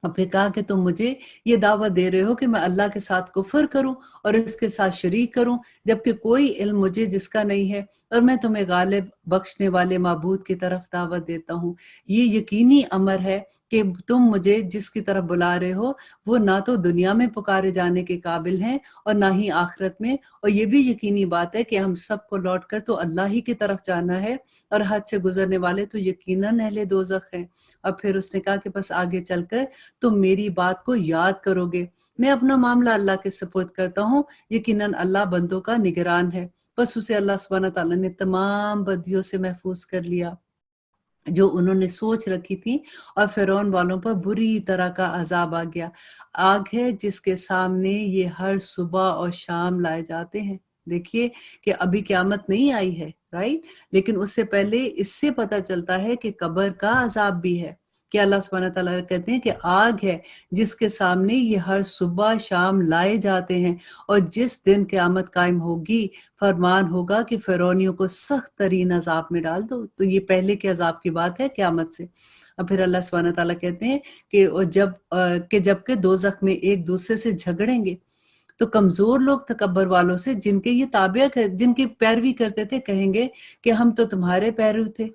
اور پھر کہا کہ تم مجھے یہ دعوت دے رہے ہو کہ میں اللہ کے ساتھ کفر کروں اور اس کے ساتھ شریک کروں، جبکہ کوئی علم مجھے جس کا نہیں ہے، اور میں تمہیں غالب بخشنے والے معبود کی طرف دعوت دیتا ہوں۔ یہ یقینی امر ہے کہ تم مجھے جس کی طرف بلا رہے ہو وہ نہ تو دنیا میں پکارے جانے کے قابل ہیں اور نہ ہی آخرت میں، اور یہ بھی یقینی بات ہے کہ ہم سب کو لوٹ کر تو اللہ ہی کی طرف جانا ہے، اور حد سے گزرنے والے تو یقیناً اہل دوزخ ہیں۔ اور پھر اس نے کہا کہ بس آگے چل کر تم میری بات کو یاد کرو گے، میں اپنا معاملہ اللہ کے سپرد کرتا ہوں، یقیناً اللہ بندوں کا نگران ہے۔ بس اسے اللہ سبحانہ تعالیٰ نے تمام بدیوں سے محفوظ کر لیا جو انہوں نے سوچ رکھی تھی، اور فرعون والوں پر بری طرح کا عذاب آ گیا۔ آگ ہے جس کے سامنے یہ ہر صبح اور شام لائے جاتے ہیں۔ دیکھیے کہ ابھی قیامت نہیں آئی ہے، رائٹ، لیکن اس سے پہلے اس سے پتہ چلتا ہے کہ قبر کا عذاب بھی ہے، کہ اللہ سبحانہ تعالیٰ کہتے ہیں کہ آگ ہے جس کے سامنے یہ ہر صبح شام لائے جاتے ہیں، اور جس دن قیامت قائم ہوگی فرمان ہوگا کہ فرعونیوں کو سخت ترین عذاب میں ڈال دو۔ تو یہ پہلے کے عذاب کی بات ہے قیامت سے۔ اور پھر اللہ سبحانہ تعالیٰ کہتے ہیں کہ جبکہ دوزخ میں ایک دوسرے سے جھگڑیں گے تو کمزور لوگ تکبر والوں سے جن کی پیروی کرتے تھے کہیں گے کہ ہم تو تمہارے پیرو تھے،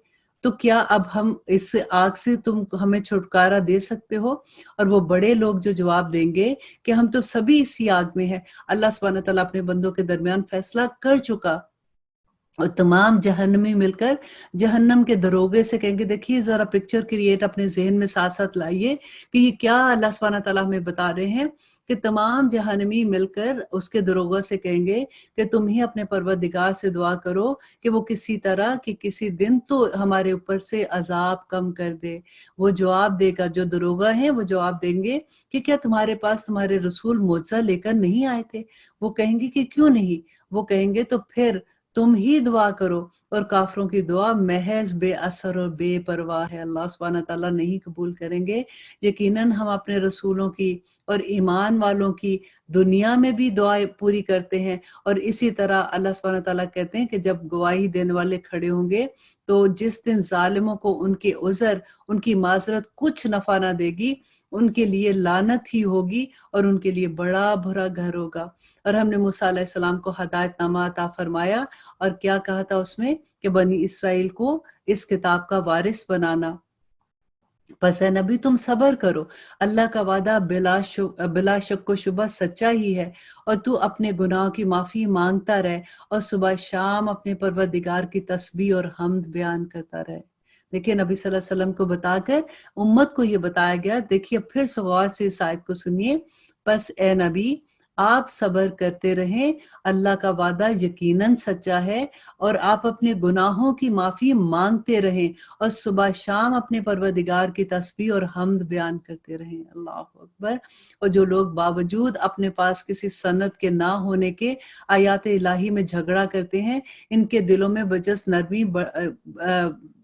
تو کیا اب ہم اس آگ سے تم ہمیں چھٹکارا دے سکتے ہو؟ اور وہ بڑے لوگ جو جواب دیں گے کہ ہم تو سبھی اسی آگ میں ہیں۔ اللہ سبحانہ تعالیٰ اپنے بندوں کے درمیان فیصلہ کر چکا، اور تمام جہنمی مل کر جہنم کے دروغے سے کہیں گے، دیکھیے ذرا پکچر کریٹ اپنے ذہن میں ساتھ ساتھ لائیے کہ یہ کیا اللہ سبحانہ تعالیٰ ہمیں بتا رہے ہیں، کہ تمام جہنمی مل کر اس کے دروغوں سے کہیں گے کہ تم ہی اپنے پروردگار سے دعا کرو کہ وہ کسی طرح کہ کسی دن تو ہمارے اوپر سے عذاب کم کر دے۔ وہ جواب دے گا، جو دروغہ ہیں وہ جواب دیں گے کہ کیا تمہارے پاس تمہارے رسول معجزہ لے کر نہیں آئے تھے؟ وہ کہیں گے کہ کیوں نہیں؟ وہ کہیں گے تو پھر تم ہی دعا کرو، اور کافروں کی دعا محض بے اثر اور بے پرواہ ہے، اللہ سبحانہ تعالیٰ نہیں قبول کریں گے۔ یقیناً ہم اپنے رسولوں کی اور ایمان والوں کی دنیا میں بھی دعائیں پوری کرتے ہیں، اور اسی طرح اللہ سبحانہ تعالیٰ کہتے ہیں کہ جب گواہی دینے والے کھڑے ہوں گے تو جس دن ظالموں کو ان کے عذر، ان کی معذرت کچھ نفع نہ دے گی، ان کے لیے لعنت ہی ہوگی اور ان کے لیے بڑا برا گھر ہوگا۔ اور ہم نے موسیٰ علیہ السلام کو ہدایت نامہ عطا فرمایا، اور کیا کہا تھا اس میں کہ بنی اسرائیل کو اس کتاب کا وارث بنانا۔ پس اے نبی تم صبر کرو، اللہ کا وعدہ بلا شک و شبہ سچا ہی ہے، اور تو اپنے گناہوں کی معافی مانگتا رہے، اور صبح شام اپنے پروردگار کی تسبیح اور حمد بیان کرتا رہے۔ دیکھیے نبی صلی اللہ علیہ وسلم کو بتا کر امت کو یہ بتایا گیا۔ دیکھیے پھر غور سے اس آیت کو سنیے، پس اے نبی آپ صبر کرتے رہیں، اللہ کا وعدہ یقیناً سچا ہے، اور آپ اپنے گناہوں کی معافی مانگتے رہیں، اور صبح شام اپنے پروردگار کی تسبیح اور حمد بیان کرتے رہیں۔ اللہ اکبر۔ اور جو لوگ باوجود اپنے پاس کسی سند کے نہ ہونے کے آیات الہی میں جھگڑا کرتے ہیں، ان کے دلوں میں بجز نرمی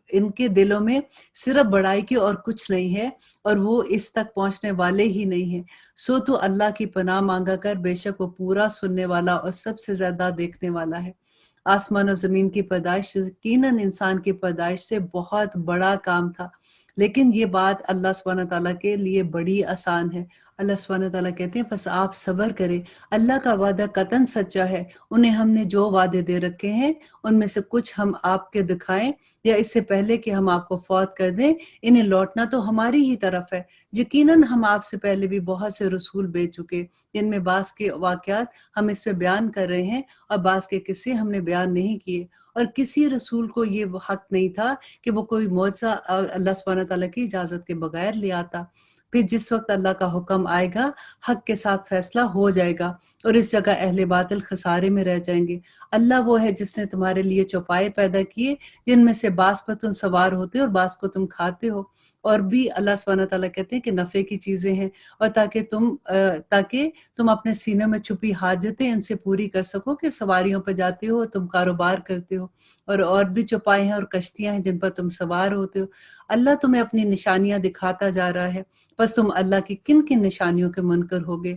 ان کے دلوں میں صرف بڑائی کی اور کچھ نہیں ہے، اور وہ اس تک پہنچنے والے ہی نہیں ہیں۔ سو تو اللہ کی پناہ مانگا کر، بے شک وہ پورا سننے والا اور سب سے زیادہ دیکھنے والا ہے۔ آسمان و زمین کی پیدائش یقیناً انسان کی پیدائش سے بہت بڑا کام تھا، لیکن یہ بات اللہ سبحانہ تعالیٰ کے لیے بڑی آسان ہے۔ اللہ سبحانہ تعالیٰ کہتے ہیں بس آپ صبر کریں، اللہ کا وعدہ قطعاً سچا ہے۔ انہیں ہم نے جو وعدے دے رکھے ہیں ان میں سے کچھ ہم آپ کے دکھائیں یا اس سے پہلے کہ ہم آپ کو فوت کر دیں، انہیں لوٹنا تو ہماری ہی طرف ہے۔ یقیناً ہم آپ سے پہلے بھی بہت سے رسول بھیج چکے، جن میں بعض کے واقعات ہم اس پہ بیان کر رہے ہیں اور بعض کے قصے ہم نے بیان نہیں کیے، اور کسی رسول کو یہ حق نہیں تھا کہ وہ کوئی معجزہ اللہ سبحانہ تعالیٰ کی اجازت کے بغیر لے آتا۔ پھر جس وقت اللہ کا حکم آئے گا، حق کے ساتھ فیصلہ ہو جائے گا، اور اس جگہ اہل باطل خسارے میں رہ جائیں گے۔ اللہ وہ ہے جس نے تمہارے لیے چوپائے پیدا کیے، جن میں سے بعض پر تم سوار ہوتے اور بعض کو تم کھاتے ہو، اور بھی اللہ سبحانہ تعالیٰ کہتے ہیں کہ نفع کی چیزیں ہیں، اور تاکہ تم اپنے سینوں میں چھپی حاجتیں ان سے پوری کر سکو کہ سواریوں پہ جاتے ہو، تم کاروبار کرتے ہو، اور بھی چوپائے ہیں اور کشتیاں ہیں جن پر تم سوار ہوتے ہو۔ اللہ تمہیں اپنی نشانیاں دکھاتا جا رہا ہے، بس تم اللہ کی کن کن نشانیوں کے منکر ہوگے؟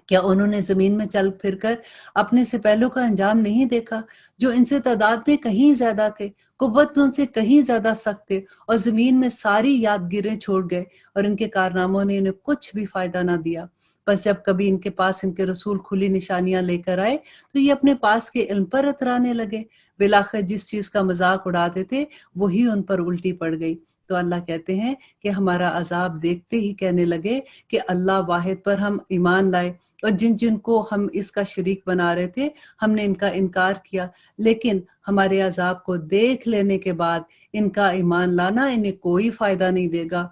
کیا انہوں نے زمین میں چل پھر کر اپنے سے پہلوں کا انجام نہیں دیکھا، جو ان سے تعداد میں کہیں زیادہ تھے، قوت میں ان سے کہیں زیادہ سخت تھے، اور زمین میں ساری یادگیریں چھوڑ گئے، اور ان کے کارناموں نے انہیں کچھ بھی فائدہ نہ دیا۔ بس جب کبھی ان کے پاس ان کے رسول کھلی نشانیاں لے کر آئے تو یہ اپنے پاس کے علم پر اترانے لگے، بالآخر جس چیز کا مذاق اڑاتے تھے وہی ان پر الٹی پڑ گئی۔ تو اللہ کہتے ہیں کہ ہمارا عذاب دیکھتے ہی کہنے لگے کہ اللہ واحد پر ہم ایمان لائے، اور جن جن کو ہم اس کا شریک بنا رہے تھے ہم نے ان کا انکار کیا، لیکن ہمارے عذاب کو دیکھ لینے کے بعد ان کا ایمان لانا انہیں کوئی فائدہ نہیں دے گا۔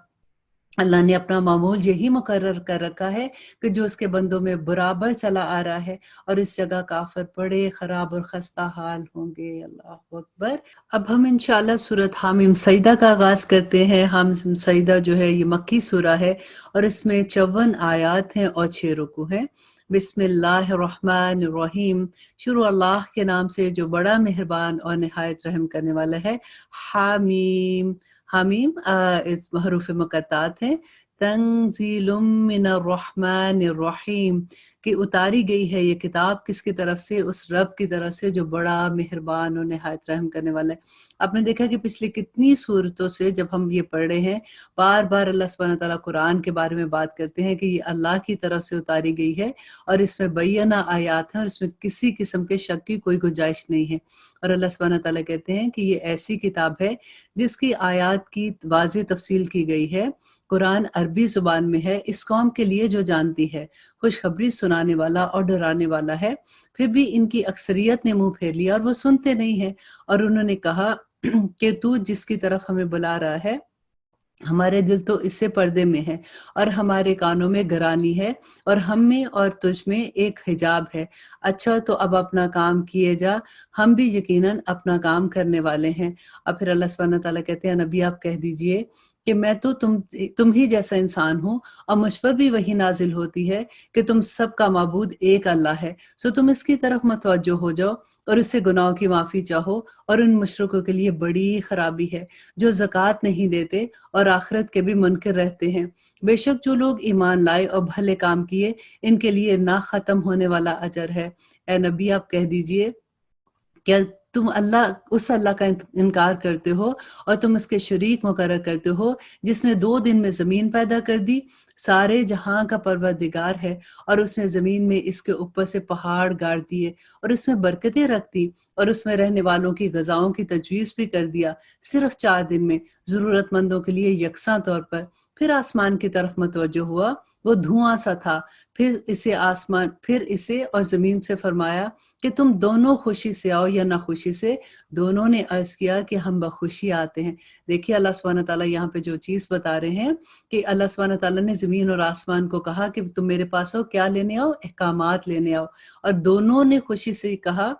اللہ نے اپنا معمول یہی مقرر کر رکھا ہے کہ جو اس کے بندوں میں برابر چلا آ رہا ہے، اور اس جگہ کافر بڑے خراب اور خستہ حال ہوں گے۔ اللہ اکبر۔ اب ہم انشاءاللہ سورۃ حامیم سجدہ کا آغاز کرتے ہیں۔ حامیم سجدہ جو ہے یہ مکی سورہ ہے، اور اس میں 54 آیات ہیں اور 6 رکوع ہیں۔ بسم اللہ الرحمن الرحیم، شروع اللہ کے نام سے جو بڑا مہربان اور نہایت رحم کرنے والا ہے۔ حامیم، حامیم اس حروف مقطعات ہیں۔ تنزیل من الرحمن الرحیم، کہ اتاری گئی ہے یہ کتاب کس کی طرف سے؟ اس رب کی طرف سے جو بڑا مہربان اور نہایت رحم کرنے والا ہے۔ آپ نے دیکھا کہ پچھلی کتنی صورتوں سے جب ہم یہ پڑھ رہے ہیں، بار بار اللہ سبحانہ تعالیٰ قرآن کے بارے میں بات کرتے ہیں کہ یہ اللہ کی طرف سے اتاری گئی ہے، اور اس میں بینہ آیات ہیں، اور اس میں کسی قسم کے شک کی کوئی گنجائش نہیں ہے۔ اور اللہ سبحانہ تعالیٰ کہتے ہیں کہ یہ ایسی کتاب ہے جس کی آیات کی واضح تفصیل کی گئی ہے، قرآن عربی زبان میں ہے، اس قوم کے لیے جو جانتی ہے، خوشخبری سنانے والا اور ڈرانے والا ہے۔ پھر بھی ان کی اکثریت نے منہ پھیر لیا اور وہ سنتے نہیں ہیں، اور انہوں نے کہا کہ تو جس کی طرف ہمیں بلا رہا ہے ہمارے دل تو اس سے پردے میں ہے، اور ہمارے کانوں میں گرانی ہے، اور ہم میں اور تجھ میں ایک حجاب ہے۔ اچھا تو اب اپنا کام کیے جا، ہم بھی یقیناً اپنا کام کرنے والے ہیں۔ اور پھر اللہ سبحانہ تعالیٰ کہتے ہیں نبی آپ کہہ دیجئے کہ میں تو تم ہی جیسا انسان ہوں، اور مجھ پر بھی وہی نازل ہوتی ہے کہ تم سب کا معبود ایک اللہ ہے، سو تم اس کی طرف متوجہ ہو جاؤ اور اس سے گناہوں کی معافی چاہو، اور ان مشرکوں کے لیے بڑی خرابی ہے جو زکوٰۃ نہیں دیتے اور آخرت کے بھی منکر رہتے ہیں۔ بے شک جو لوگ ایمان لائے اور بھلے کام کیے ان کے لیے نہ ختم ہونے والا اجر ہے۔ اے نبی آپ کہہ دیجئے کیا تم اس اللہ کا انکار کرتے ہو اور تم اس کے شریک مقرر کرتے ہو جس نے 2 دن میں زمین پیدا کر دی، سارے جہاں کا پروردگار ہے، اور اس نے زمین میں اس کے اوپر سے پہاڑ گاڑ دیے اور اس میں برکتیں رکھ دی، اور اس میں رہنے والوں کی غذاؤں کی تجویز بھی کر دیا، صرف 4 دن میں ضرورت مندوں کے لیے یکساں طور پر۔ پھر آسمان کی طرف متوجہ ہوا، وہ دھواں سا تھا، پھر اسے اور زمین سے فرمایا کہ تم دونوں خوشی سے آؤ یا ناخوشی سے۔ دونوں نے عرض کیا کہ ہم بخوشی آتے ہیں۔ دیکھیے اللہ سبحانہ تعالیٰ یہاں پہ جو چیز بتا رہے ہیں کہ اللہ سبحانہ تعالیٰ نے زمین اور آسمان کو کہا کہ تم میرے پاس آؤ، کیا لینے آؤ؟ احکامات لینے آؤ، اور دونوں نے خوشی سے کہا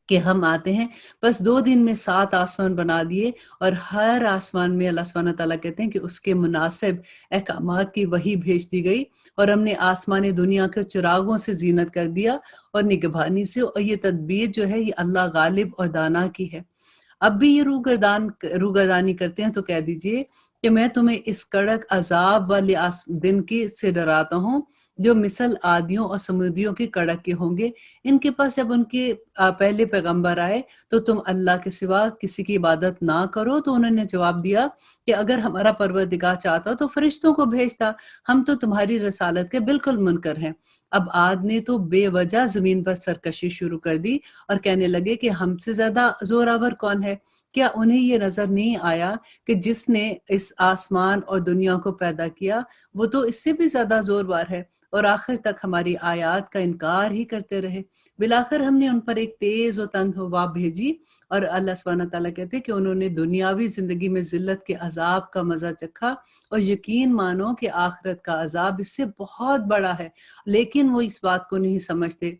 کہ ہم آتے ہیں۔ بس 2 دن میں 7 آسمان بنا دیے، اور ہر آسمان میں اللہ سبحانہ تعالیٰ کہتے ہیں کہ اس کے مناسب احکامات کی وحی بھیج دی گئی، اور ہم نے آسمان دنیا کے چراغوں سے زینت کر دیا اور نگہبانی سے، اور یہ تدبیر جو ہے یہ اللہ غالب اور دانا کی ہے۔ اب بھی یہ روگردانی کرتے ہیں تو کہہ دیجئے کہ میں تمہیں اس کڑک عذاب والے دن کی سے ڈراتا ہوں جو مثل عادیوں اور سمودیوں کی کڑک کے ہوں گے۔ ان کے پاس جب ان کے پہلے پیغمبر آئے تو تم اللہ کے سوا کسی کی عبادت نہ کرو، تو انہوں نے جواب دیا کہ اگر ہمارا پروردگار چاہتا تو فرشتوں کو بھیجتا، ہم تو تمہاری رسالت کے بالکل منکر ہیں۔ اب عاد نے تو بے وجہ زمین پر سرکشی شروع کر دی اور کہنے لگے کہ ہم سے زیادہ زوراور کون ہے؟ کیا انہیں یہ نظر نہیں آیا کہ جس نے اس آسمان اور دنیا کو پیدا کیا وہ تو اس سے بھی زیادہ زورور ہے، اور آخر تک ہماری آیات کا انکار ہی کرتے رہے۔ بالآخر ہم نے ان پر ایک تیز و تند ہوا بھیجی، اور اللہ سبحانہ تعالیٰ کہتے ہیں کہ انہوں نے دنیاوی زندگی میں ذلت کے عذاب کا مزہ چکھا، اور یقین مانو کہ آخرت کا عذاب اس سے بہت بڑا ہے، لیکن وہ اس بات کو نہیں سمجھتے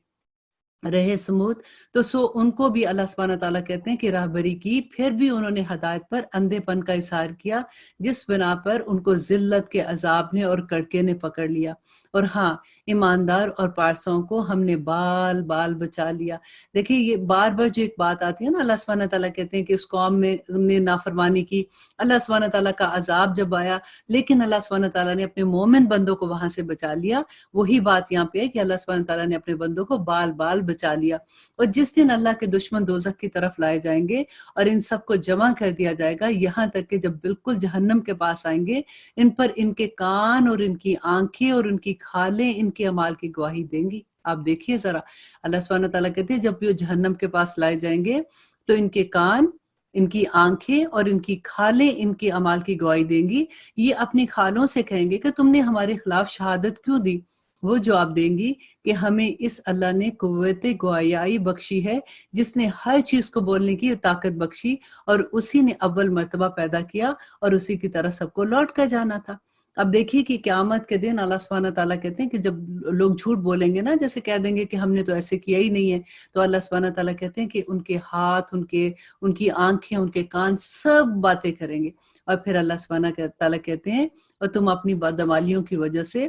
رہے سمود۔ تو سو ان کو بھی اللہ سبحانہ تعالیٰ کہتے ہیں کہ راہبری کی، پھر بھی انہوں نے ہدایت پر اندھے پن کا اظہار کیا، جس بنا پر ان کو ذلت کے عذاب نے اور کڑکے نے پکڑ لیا۔ اور ہاں، ایماندار اور پارسوں کو ہم نے بال بال بچا لیا۔ دیکھیں یہ بار بار جو ایک بات آتی ہے نا، اللہ سبحانہ تعالیٰ کہتے ہیں کہ اس قوم میں نے نافرمانی کی، اللہ سبحانہ تعالیٰ کا عذاب جب آیا لیکن اللہ سبحانہ تعالیٰ نے اپنے مومن بندوں کو وہاں سے بچا لیا۔ وہی بات یہاں پہ ہے کہ اللہ سبحانہ تعالیٰ نے اپنے بندوں کو بال بال بچا لیا، اور جس دن اللہ کے دشمن دوزخ کی طرف لائے جائیں گے اور ان سب کو جمع کر دیا جائے گا، یہاں تک کہ جب بالکل جہنم کے پاس آئیں گے، ان پر ان کے کان اور ان کی آنکھیں اور ان کی کھالیں ان کے اعمال کی گواہی دیں گی۔ آپ دیکھیے ذرا، اللہ سبحانہ تعالیٰ کہتے ہیں جب یہ جہنم کے پاس لائے جائیں گے تو ان کے کان، ان کی آنکھیں اور ان کی کھالیں ان کے اعمال کی گواہی دیں گی۔ یہ اپنی کھالوں سے کہیں گے کہ تم نے ہمارے خلاف شہادت کیوں دی؟ وہ جواب دیں گی کہ ہمیں اس اللہ نے قوت گویائی بخشی ہے، جس نے ہر چیز کو بولنے کی طاقت بخشی، اور اسی نے اول مرتبہ پیدا کیا اور اسی کی طرح سب کو لوٹ کر جانا تھا۔ اب دیکھیے کہ قیامت کے دن اللہ سبحانہ تعالیٰ کہتے ہیں کہ جب لوگ جھوٹ بولیں گے نا، جیسے کہہ دیں گے کہ ہم نے تو ایسے کیا ہی نہیں ہے، تو اللہ سبحانہ تعالیٰ کہتے ہیں کہ ان کے ہاتھ، ان کی آنکھیں، ان کے کان سب باتیں کریں گے، اور پھر اللہ سبحانہ تعالیٰ کہتے ہیں اور تم اپنی بدعمالیوں کی وجہ سے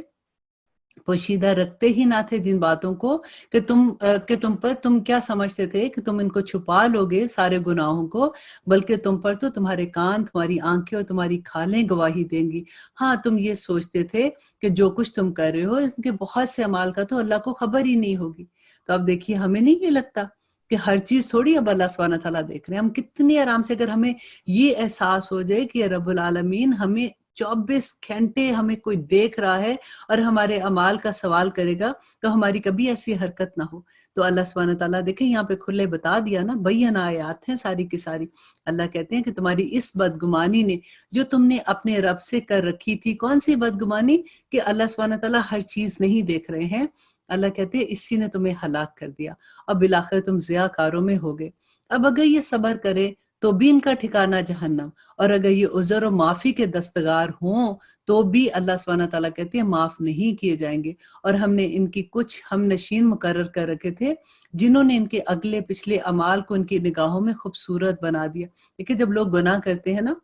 پوشیدہ رکھتے ہی نہ تھے جن باتوں کو کہ تم پر تم کیا سمجھتے تھے کہ تم ان کو چھپا لوگے سارے گناہوں کو، بلکہ تم پر تو تمہارے کان، تمہاری آنکھیں اور تمہاری کھالیں گواہی دیں گی۔ ہاں، تم یہ سوچتے تھے کہ جو کچھ تم کر رہے ہو ان کے بہت سے اعمال کا تو اللہ کو خبر ہی نہیں ہوگی۔ تو اب دیکھیے، ہمیں نہیں یہ لگتا کہ ہر چیز تھوڑی اب اللہ سبحانہ تعالیٰ دیکھ رہے ہیں؟ ہم کتنی آرام سے، اگر ہمیں یہ احساس ہو جائے کہ رب العالمین ہمیں 24 گھنٹے ہمیں کوئی دیکھ رہا ہے اور ہمارے اعمال کا سوال کرے گا، تو ہماری کبھی ایسی حرکت نہ ہو۔ تو اللہ سبحانہ تعالیٰ دیکھیں یہاں پہ کھلے بتا دیا نا، بینہ آیات ہیں ساری کی ساری۔ اللہ کہتے ہیں کہ تمہاری اس بدگمانی نے جو تم نے اپنے رب سے کر رکھی تھی، کون سی بدگمانی؟ کہ اللہ سبحانہ تعالیٰ ہر چیز نہیں دیکھ رہے ہیں۔ اللہ کہتے ہیں اسی نے تمہیں ہلاک کر دیا، اور بالآخر تم ضیاء کاروں میں ہوگے۔ اب اگر یہ صبر کرے تو بھی ان کا ٹھکانہ جہنم، اور اگر یہ عذر و معافی کے دستگار ہوں تو بھی اللہ سبحانہ تعالیٰ کہتے ہیں معاف نہیں کیے جائیں گے۔ اور ہم نے ان کی کچھ ہم نشین مقرر کر رکھے تھے جنہوں نے ان کے اگلے پچھلے اعمال کو ان کی نگاہوں میں خوبصورت بنا دیا۔ دیکھیں جب لوگ گناہ کرتے ہیں نا،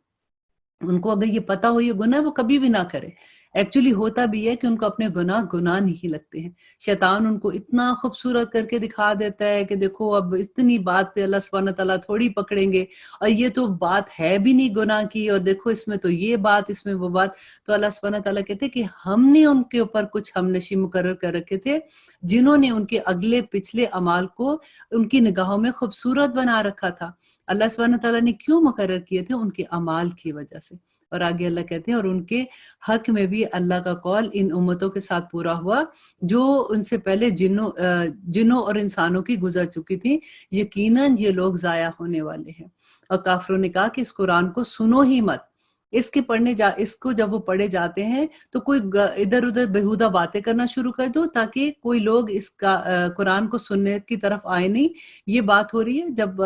ان کو اگر یہ پتا ہو یہ گناہ، وہ کبھی بھی نہ کرے۔ ایکچولی ہوتا بھی ہے کہ ان کو اپنے گناہ نہیں لگتے ہیں۔ شیطان ان کو اتنا خوبصورت کر کے دکھا دیتا ہے کہ دیکھو اب اتنی بات پہ اللہ سبحانہ تعالیٰ تھوڑی پکڑیں گے، اور یہ تو بات ہے بھی نہیں گناہ کی، اور دیکھو اس میں تو یہ بات، اس میں وہ بات۔ تو اللہ سبحانہ تعالیٰ کہتے ہیں کہ ہم نے ان کے اوپر کچھ ہم نشی مقرر کر رکھے تھے جنہوں نے ان کے اگلے پچھلے اعمال کو ان کی نگاہوں میں خوبصورت بنا رکھا تھا۔ اللہ سبحانہ تعالیٰ نے کیوں مقرر کیے تھے؟ ان کے اعمال کی وجہ سے۔ اور آگے اللہ کہتے ہیں اور ان کے حق میں بھی اللہ کا قول ان امتوں کے ساتھ پورا ہوا جو ان سے پہلے جنوں اور انسانوں کی گزر چکی تھی، یقیناً یہ لوگ ضائع ہونے والے ہیں۔ اور کافروں نے کہا کہ اس قرآن کو سنو ہی مت، اس کو جب وہ پڑھے جاتے ہیں تو کوئی ادھر ادھر بےہودہ باتیں کرنا شروع کر دو تاکہ کوئی لوگ اس کا قرآن کو سننے کی طرف آئے نہیں۔ یہ بات ہو رہی ہے جب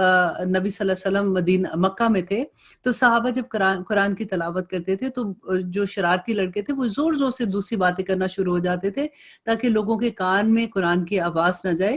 نبی صلی اللہ علیہ وسلم مکہ میں تھے، تو صحابہ جب قرآن کی تلاوت کرتے تھے تو جو شرارتی لڑکے تھے وہ زور زور سے دوسری باتیں کرنا شروع ہو جاتے تھے تاکہ لوگوں کے کان میں قرآن کی آواز نہ جائے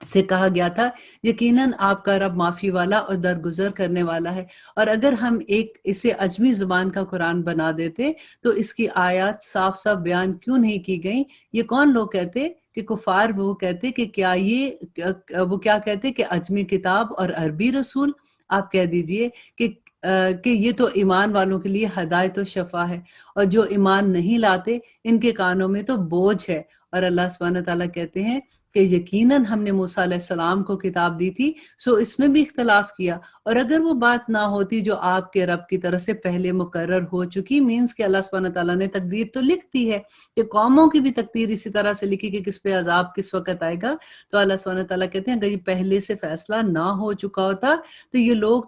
سے کہا گیا تھا یقیناً آپ کا رب معافی والا اور درگزر کرنے والا ہے۔ اور اگر ہم اسے عجمی زبان کا قرآن بنا دیتے تو اس کی آیات صاف صاف بیان کیوں نہیں کی گئیں؟ یہ کون لوگ کہتے کہ کفار وہ کہتے کہ وہ کیا کہتے کہ عجمی کتاب اور عربی رسول؟ آپ کہہ دیجئے کہ یہ تو ایمان والوں کے لیے ہدایت و شفا ہے، اور جو ایمان نہیں لاتے ان کے کانوں میں تو بوجھ ہے۔ اور اللہ سبحانہ تعالیٰ کہتے ہیں کہ یقیناً ہم نے موسیٰ علیہ السلام کو کتاب دی تھی، سو اس میں بھی اختلاف کیا، اور اگر وہ بات نہ ہوتی جو آپ کے رب کی طرف سے پہلے مقرر ہو چکی، مینز کہ اللہ سبحانہ تعالیٰ نے تقدیر تو لکھ دی ہے، کہ قوموں کی بھی تقدیر اسی طرح سے لکھی کہ کس پہ عذاب کس وقت آئے گا، تو اللہ سبحانہ تعالیٰ کہتے ہیں اگر یہ پہلے سے فیصلہ نہ ہو چکا ہوتا تو یہ لوگ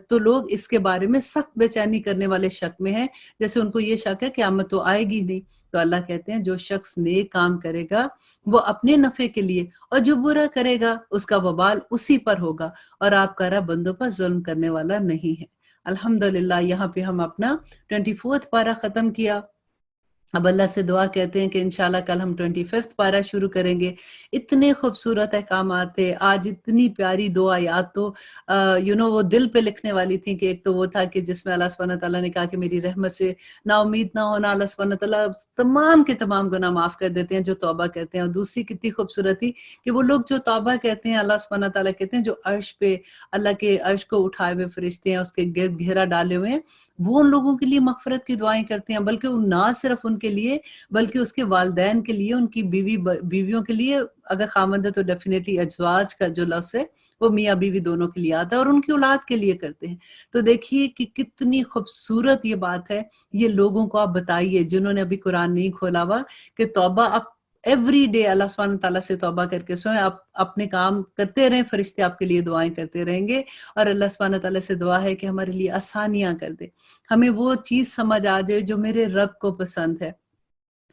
تو لوگ اس کے بارے میں سخت بے چینی کرنے والے شک میں ہیں، جیسے ان کو یہ شک ہے قیامت تو آئے گی نہیں۔ تو اللہ کہتے ہیں جو شخص نیک کام کرے گا وہ اپنے نفع کے لیے، اور جو برا کرے گا اس کا وبال اسی پر ہوگا، اور آپ کا رب بندوں پر ظلم کرنے والا نہیں ہے۔ الحمدللہ یہاں پہ ہم اپنا 24 پارہ ختم کیا۔ اب اللہ سے دعا کہتے ہیں کہ انشاءاللہ کل ہم 25 پارہ شروع کریں گے۔ اتنے خوبصورت احکامات تھے آج، اتنی پیاری دو آیات تو وہ دل پہ لکھنے والی تھیں، کہ ایک تو وہ تھا کہ جس میں اللہ سبحانہ تعالیٰ نے کہا کہ میری رحمت سے نا امید نہ ہونا، اللہ سبحانہ تعالیٰ تمام کے تمام گناہ معاف کر دیتے ہیں جو توبہ کہتے ہیں۔ اور دوسری کتنی خوبصورت تھی کہ وہ لوگ جو توبہ کہتے ہیں، اللہ سبحانہ تعالیٰ کہتے ہیں جو عرش پہ اللہ کے عرش کو اٹھائے ہوئے فرشتے ہیں، اس کے گرد گھیرا ڈالے ہوئے ہیں، وہ ان لوگوں کے لیے مغفرت کی دعائیں کرتے ہیں، بلکہ نہ صرف ان کے لیے بلکہ اس کے والدین کے لیے، ان کی بیویوں کے لیے، اگر خامند ہے تو ڈیفینیٹلی ازواج کا جو لفظ ہے وہ میاں بیوی دونوں کے لیے آتا ہے، اور ان کی اولاد کے لیے کرتے ہیں۔ تو دیکھیے کہ کتنی خوبصورت یہ بات ہے۔ یہ لوگوں کو آپ بتائیے جنہوں نے ابھی قرآن نہیں کھولا ہوا کہ توبہ آپ ایوری ڈے اللہ سبحانہ تعالیٰ سے توبہ کر کے سوئیں، آپ اپنے کام کرتے رہیں، فرشتے آپ کے لیے دعائیں کرتے رہیں گے، اور اللہ سبحانہ تعالیٰ سے دعا ہے کہ ہمارے لیے آسانیاں کر دے، ہمیں وہ چیز سمجھ آ جائے جو میرے رب کو پسند ہے،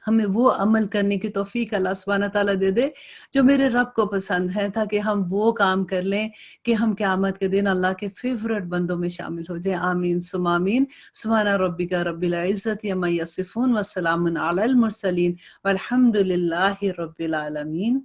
ہمیں وہ عمل کرنے کی توفیق اللہ سبحانہ تعالیٰ دے دے جو میرے رب کو پسند ہے، تاکہ ہم وہ کام کر لیں کہ ہم قیامت کے دن اللہ کے فیورٹ بندوں میں شامل ہو جائیں۔ آمین ثم آمین۔ سبحان ربک رب العزت عما یصفون وسلام علی المرسلین والحمد للہ رب العالمین۔